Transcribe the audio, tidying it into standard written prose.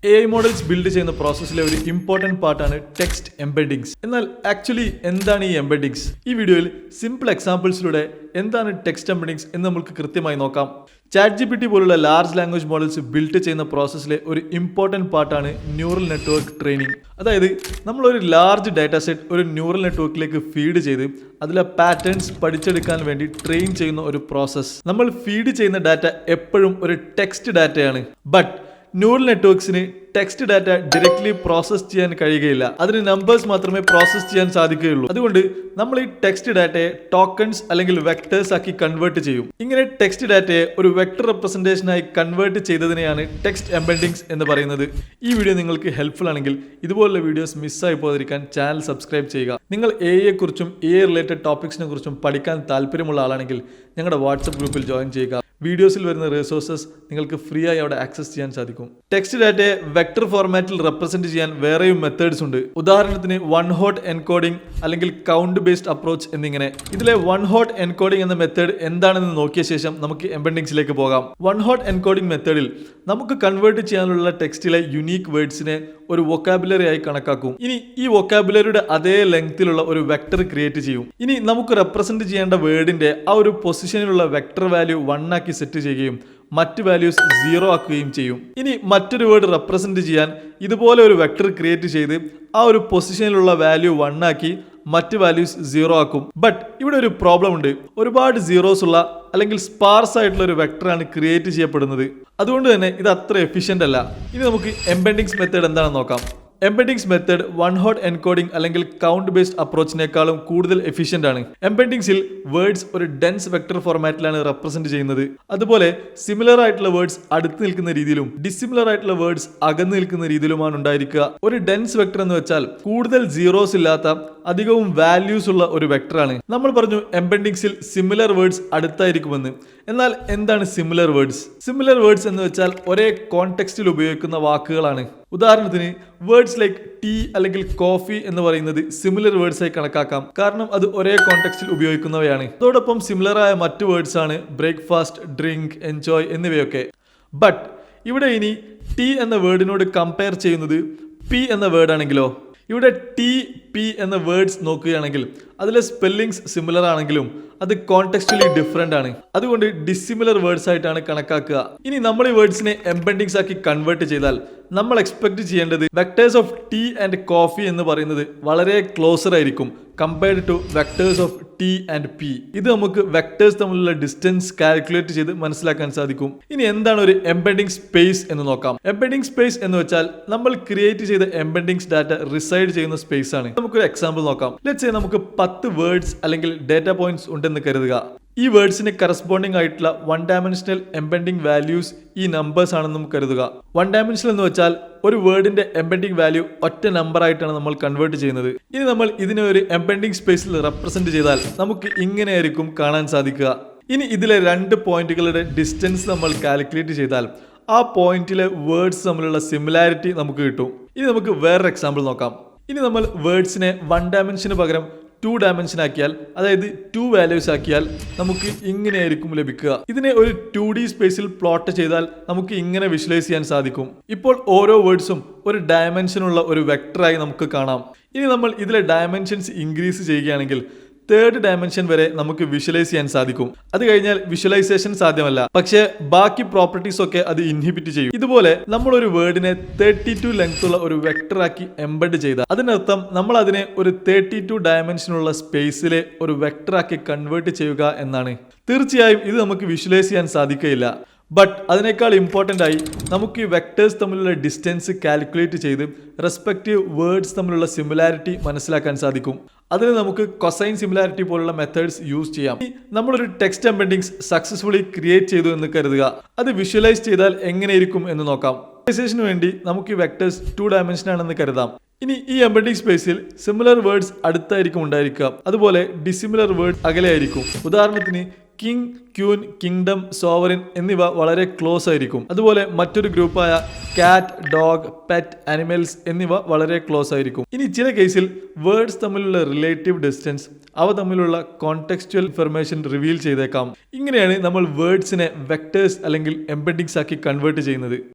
AI models build ചെയ്യുന്ന പ്രോസസ്സിലെ ഒരു important പാർട്ടാണ് ടെക്സ്റ്റ് എംബെഡിങ്സ്. എന്നാൽ ആക്ച്വലി എന്താണ് ഈ എംബെഡിങ്സ്? ഈ വീഡിയോയിൽ സിമ്പിൾ എക്സാമ്പിൾസിലൂടെ എന്താണ് ടെക്സ്റ്റ് എംബെഡിങ്സ് എന്ന് നമുക്ക് കൃത്യമായി നോക്കാം. ChatGPT പോലുള്ള ലാർജ് ലാംഗ്വേജ് മോഡൽസ് ബിൽഡ് ചെയ്യുന്ന പ്രോസസ്സിലെ ഒരു ഇമ്പോർട്ടന്റ് പാർട്ടാണ് ന്യൂറൽ നെറ്റ്വർക്ക് ട്രെയിനിങ്. അതായത് നമ്മൾ ഒരു ലാർജ് ഡാറ്റ സെറ്റ് ഒരു ന്യൂറൽ നെറ്റ്വർക്കിലേക്ക് ഫീഡ് ചെയ്ത് അതിലെ പാറ്റേൺസ് പഠിച്ചെടുക്കാൻ വേണ്ടി ട്രെയിൻ ചെയ്യുന്ന ഒരു പ്രോസസ്സ്. നമ്മൾ ഫീഡ് ചെയ്യുന്ന ഡാറ്റ എപ്പോഴും ഒരു ടെക്സ്റ്റ് ഡാറ്റയാണ്. ബട്ട് ന്യൂറൽ നെറ്റ്വർക്സിന് ടെക്സ്റ്റ് ഡാറ്റ ഡയറക്ട്ലി പ്രോസസ് ചെയ്യാൻ കഴിയുകയില്ല. അതിന് നമ്പേഴ്സ് മാത്രമേ പ്രോസസ് ചെയ്യാൻ സാധിക്കുകയുള്ളൂ. അതുകൊണ്ട് നമ്മൾ ഈ ടെക്സ്റ്റ് ഡാറ്റയെ ടോക്കൺസ് അല്ലെങ്കിൽ വെക്ടേഴ്സ് ആക്കി കൺവേർട്ട് ചെയ്യും. ഇങ്ങനെ ടെക്സ്റ്റ് ഡാറ്റയെ ഒരു വെക്ടർ റെപ്രസെന്റേഷനായി കൺവേർട്ട് ചെയ്തതിനെയാണ് ടെക്സ്റ്റ് എംബെഡിങ്സ് എന്ന് പറയുന്നത്. ഈ വീഡിയോ നിങ്ങൾക്ക് ഹെൽപ്ഫുൾ ആണെങ്കിൽ ഇതുപോലുള്ള വീഡിയോസ് മിസ്സായി പോകാതിരിക്കാൻ ചാനൽ സബ്സ്ക്രൈബ് ചെയ്യുക. നിങ്ങൾ AI കുറിച്ചും AI റിലേറ്റഡ് ടോപ്പിക്സിനെ കുറിച്ചും പഠിക്കാൻ താല്പര്യമുള്ള ആളാണെങ്കിൽ ഞങ്ങളുടെ വാട്സ്ആപ്പ് ഗ്രൂപ്പിൽ ജോയിൻ ചെയ്യുക. വീഡിയോസിൽ വരുന്ന റിസോഴ്സസ് നിങ്ങൾക്ക് ഫ്രീ ആയി അവിടെ ആക്സസ് ചെയ്യാൻ സാധിക്കും. ടെക്സ്റ്റ് ഡാറ്റയെ വെക്ടർ ഫോർമാറ്റിൽ റെപ്രസെന്റ് ചെയ്യാൻ വേറെയും മെത്തേഡ്സ് ഉണ്ട്. ഉദാഹരണത്തിന് വൺ ഹോട്ട് എൻകോഡിംഗ് അല്ലെങ്കിൽ കൗണ്ട് ബേസ്ഡ് അപ്രോച്ച് എന്നിങ്ങനെ. ഇതിലെ വൺ ഹോട്ട് എൻകോഡിംഗ് എന്ന മെത്തേഡ് എന്താണെന്ന് നോക്കിയ ശേഷം നമുക്ക് എംബെഡിങ്സിലേക്ക് പോകാം. വൺ ഹോട്ട് എൻകോഡിംഗ് മെത്തേഡിൽ നമുക്ക് കൺവേർട്ട് ചെയ്യാനുള്ള ടെക്സ്റ്റിലെ യുണീക്ക് വേർഡ്സിനെ ഒരു വൊക്കാബുലറി ആയി കണക്കാക്കും. ഇനി ഈ വൊക്കാബുലറിയുടെ അതേ ലെങ്തിലുള്ള ഒരു വെക്ടർ ക്രിയേറ്റ് ചെയ്യും. ഇനി നമുക്ക് റെപ്രസെന്റ് ചെയ്യേണ്ട വേർഡിന്റെ ആ ഒരു പൊസിഷനിലുള്ള വെക്ടർ വാല്യൂ 1 ആക്കി സെറ്റ് ചെയ്യുകയും മറ്റ് വാല്യൂസ് 0 ആക്കുകയും ചെയ്യും. ഇനി മറ്റൊരു വേർഡ് റെപ്രസെന്റ് ചെയ്യാൻ ഇതുപോലെ ഒരു വെക്ടർ ക്രിയേറ്റ് ചെയ്ത് ആ ഒരു പൊസിഷനിലുള്ള വാല്യൂ 1 ആക്കി മറ്റ് വാല്യൂസ് 0 ആക്കും. ബട്ട് ഇവിടെ ഒരു പ്രോബ്ലം ഉണ്ട്. ഒരുപാട് സീറോസ് ഉള്ള അല്ലെങ്കിൽ സ്പാർസ് ആയിട്ടുള്ള ഒരു വെക്ടറാണ് ക്രിയേറ്റ് ചെയ്യപ്പെടുന്നത്. അതുകൊണ്ട് തന്നെ ഇത് അത്ര എഫിഷ്യന്റ് അല്ല. ഇനി നമുക്ക് എംബെഡിങ്സ് മെത്തേഡ് എന്താണെന്ന് നോക്കാം. എംബെഡിങ്സ് മെത്തേഡ് വൺ ഹോട്ട് എൻകോഡിംഗ് അല്ലെങ്കിൽ കൗണ്ട് ബേസ്ഡ് അപ്രോച്ചിനേക്കാളും കൂടുതൽ എഫിഷ്യന്റ് ആണ്. എംബെഡിങ്സിൽ വേർഡ്സ് ഒരു ഡെൻസ് വെക്ടർ ഫോർമാറ്റിലാണ് റെപ്രസെന്റ് ചെയ്യുന്നത്. അതുപോലെ സിമിലർ ആയിട്ടുള്ള വേർഡ്സ് അടുത്ത് നിൽക്കുന്ന രീതിയിലും ഡിസിമിലർ ആയിട്ടുള്ള വേർഡ്സ് അകന്നു നിൽക്കുന്ന രീതിയിലുമാണ് ഉണ്ടായിരിക്കുക. ഒരു ഡെൻസ് വെക്ടർ എന്ന് വെച്ചാൽ കൂടുതൽ സീറോസ് ഇല്ലാത്ത അധികവും വാല്യൂസ് ഉള്ള ഒരു വെക്ടറാണ്. നമ്മൾ പറഞ്ഞു എംബെഡിങ്സിൽ സിമിലർ വേർഡ്സ് അടുത്തായിരിക്കുമെന്ന്. എന്നാൽ എന്താണ് സിമിലർ വേർഡ്സ്? സിമിലർ വേർഡ്സ് എന്ന് വെച്ചാൽ ഒരേ കോണ്ടെക്സ്റ്റിൽ ഉപയോഗിക്കുന്ന വാക്കുകളാണ്. ഉദാഹരണത്തിന് വേർഡ്സ് ലൈക്ക് ടീ അല്ലെങ്കിൽ കോഫി എന്ന് പറയുന്നത് സിമിലർ വേർഡ്സ് ആയി കണക്കാക്കാം. കാരണം അത് ഒരേ കോണ്ടെക്സ്റ്റിൽ ഉപയോഗിക്കുന്നവയാണ്. അതോടൊപ്പം സിമിലർ ആയ മറ്റു വേർഡ്സ് ആണ് ബ്രേക്ക്ഫാസ്റ്റ്, ഡ്രിങ്ക്, എൻജോയ് എന്നിവയൊക്കെ. ബട്ട് ഇവിടെ ഇനി ടീ എന്ന വേർഡിനോട് കമ്പയർ ചെയ്യുന്നത് പി എന്ന വേർഡ് ആണെങ്കിലോ? ഇവിടെ ടി, പി എന്ന വേർഡ്സ് നോക്കുകയാണെങ്കിൽ അതിലെ സ്പെല്ലിങ്സ് സിമിലർ ആണെങ്കിലും അത് കോണ്ടെക്സ്റ്റുവലി ഡിഫറെന്റ് ആണ്. അതുകൊണ്ട് ഡിസിമിലർ വേർഡ്സ് ആയിട്ടാണ് കണക്കാക്കുക. ഇനി നമ്മൾ ഈ വേർഡ്സിനെ എംബെഡിങ്സ് ആക്കി കൺവേർട്ട് ചെയ്താൽ നമ്മൾ എക്സ്പെക്ട് ചെയ്യേണ്ടത് vectors of tea and coffee എന്ന് പറയുന്നത് വളരെ ക്ലോസർ ആയിരിക്കും compared to vectors of T and P. ഇത് നമുക്ക് വെക്ടേഴ്സ് തമ്മിലുള്ള ഡിസ്റ്റൻസ് കാൽക്കുലേറ്റ് ചെയ്ത് മനസ്സിലാക്കാൻ സാധിക്കും. ഇനി എന്താണ് ഒരു എംബെഡിംഗ് സ്പേസ് എന്ന് നോക്കാം. എംബെഡിംഗ് സ്പേസ് എന്ന് വെച്ചാൽ നമ്മൾ ക്രിയേറ്റ് ചെയ്ത എംബെഡിംഗ്സ് ഡാറ്റ റിസൈഡ് ചെയ്യുന്ന സ്പേസ് ആണ്. നമുക്കൊരു എക്സാമ്പിൾ നോക്കാം. ലെറ്റ്സ് സേ നമുക്ക് 10 വേർഡ്സ് അല്ലെങ്കിൽ ഡാറ്റ പോയിന്റ്സ് ഉണ്ടെന്ന് കരുതുക. ഈ വേർഡ്സിന് കറസ്പോണ്ടിങ് ആയിട്ടുള്ള വൺ ഡയമെൻഷണൽ എംബെഡിംഗ് വാല്യൂസ് ഈ നമ്പേഴ്സ് ആണെന്നും കരുതുക. വൺ ഡയമെൻഷണൽ എന്ന് വെച്ചാൽ ഒരു വേർഡിന്റെ എംബെഡിംഗ് വാല്യൂ ഒറ്റ നമ്പർ ആയിട്ടാണ് നമ്മൾ കൺവേർട്ട് ചെയ്യുന്നത്. ഇനി നമ്മൾ ഇതിനെ ഒരു എംബെഡിംഗ് സ്പേസിൽ റെപ്രസെന്റ് ചെയ്താൽ നമുക്ക് ഇങ്ങനെയായിരിക്കും കാണാൻ സാധിക്കുക. ഇനി ഇതിലെ 2 പോയിന്റുകളുടെ ഡിസ്റ്റൻസ് നമ്മൾ കാൽക്കുലേറ്റ് ചെയ്താൽ ആ പോയിന്റിലെ വേർഡ്സ് തമ്മിലുള്ള സിമിലാരിറ്റി നമുക്ക് കിട്ടും. ഇനി നമുക്ക് വേറൊരു എക്സാമ്പിൾ നോക്കാം. ഇനി നമ്മൾ വേർഡ്സിനെ 1 ഡയമെൻഷന് പകരം 2 ഡയമെൻഷൻ ആക്കിയാൽ, അതായത് 2 വാല്യൂസ് ആക്കിയാൽ നമുക്ക് ഇങ്ങനെയായിരിക്കും ലഭിക്കുക. ഇതിനെ ഒരു 2D സ്പേസിൽ പ്ലോട്ട് ചെയ്താൽ നമുക്ക് ഇങ്ങനെ വിഷ്വലൈസ് ചെയ്യാൻ സാധിക്കും. ഇപ്പോൾ ഓരോ വേർഡ്സും ഒരു ഡയമെൻഷനുള്ള ഒരു വെക്ടറായി നമുക്ക് കാണാം. ഇനി നമ്മൾ ഇതിലെ ഡയമെൻഷൻസ് ഇൻക്രീസ് ചെയ്യുകയാണെങ്കിൽ 3rd ഡയമെൻഷൻ വരെ നമുക്ക് വിഷ്വലൈസ് ചെയ്യാൻ സാധിക്കും. അത് കഴിഞ്ഞാൽ വിഷ്വലൈസേഷൻ സാധ്യമല്ല. പക്ഷേ ബാക്കി പ്രോപ്പർട്ടീസ് ഒക്കെ അത് ഇൻഹിബിറ്റ് ചെയ്യും. ഇതുപോലെ നമ്മൾ ഒരു വേർഡിനെ 32 ലെങ്ത് ഉള്ള ഒരു വെക്ടർ ആക്കി എംബെഡ് ചെയ്താൽ അതിനർത്ഥം നമ്മൾ അതിനെ ഒരു 32 ഡയമെൻഷനുള്ള സ്പേസിലെ ഒരു വെക്ടർ ആക്കി കൺവേർട്ട് ചെയ്യുക എന്നാണ്. തീർച്ചയായും ഇത് നമുക്ക് വിഷ്വലൈസ് ചെയ്യാൻ സാധിക്കുകയില്ല. ബട്ട് അതിനേക്കാൾ ഇമ്പോർട്ടൻ്റ് ആയി നമുക്ക് ഈ വെക്ടേഴ്സ് തമ്മിലുള്ള ഡിസ്റ്റൻസ് കാൽക്കുലേറ്റ് ചെയ്ത് റെസ്പെക്റ്റീവ് വേർഡ്സ് തമ്മിലുള്ള സിമിലാരിറ്റി മനസ്സിലാക്കാൻ സാധിക്കും. അതിന് നമുക്ക് കൊസൈൻ സിമിലാരിറ്റി പോലുള്ള മെത്തേഡ്സ് യൂസ് ചെയ്യാം. നമ്മളൊരു ടെക്സ്റ്റ് എംബെഡിങ്സ് സക്സസ്ഫുള്ളി ക്രിയേറ്റ് ചെയ്തു എന്ന് കരുതുക. അത് വിഷ്വലൈസ് ചെയ്താൽ എങ്ങനെയിരിക്കും എന്ന് നോക്കാം. വിഷ്വലൈസേഷന് വേണ്ടി നമുക്ക് ഈ വെക്ടേഴ്സ് 2 ഡയമെൻഷൻ ആണെന്ന് കരുതാം. ഇനി ഈ എംബെഡിംഗ് സ്പേസിൽ സിമിലർ വേർഡ്സ് അടുത്തായിരിക്കും ഉണ്ടായിരിക്കുക. അതുപോലെ ഡിസിമിലർ വേർഡ് അകലെയായിരിക്കും. ഉദാഹരണത്തിന് കിങ്, ക്യൂൻ, കിങ്ഡം, സോവറിൻ എന്നിവ വളരെ ക്ലോസ് ആയിരിക്കും. അതുപോലെ മറ്റൊരു ഗ്രൂപ്പായ കാറ്റ്, ഡോഗ്, പെറ്റ്, ആനിമൽസ് എന്നിവ വളരെ ക്ലോസ് ആയിരിക്കും. ഇനി ചില കേസിൽ വേർഡ്സ് തമ്മിലുള്ള റിലേറ്റീവ് ഡിസ്റ്റൻസ് അവ തമ്മിലുള്ള കോണ്ടെക്സ്റ്റുവൽ ഇൻഫർമേഷൻ റിവീൽ ചെയ്തേക്കാം. ഇങ്ങനെയാണ് നമ്മൾ വേർഡ്സിനെ വെക്ടേഴ്സ് അല്ലെങ്കിൽ എംബെഡിങ്സ് ആക്കി കൺവേർട്ട് ചെയ്യുന്നത്.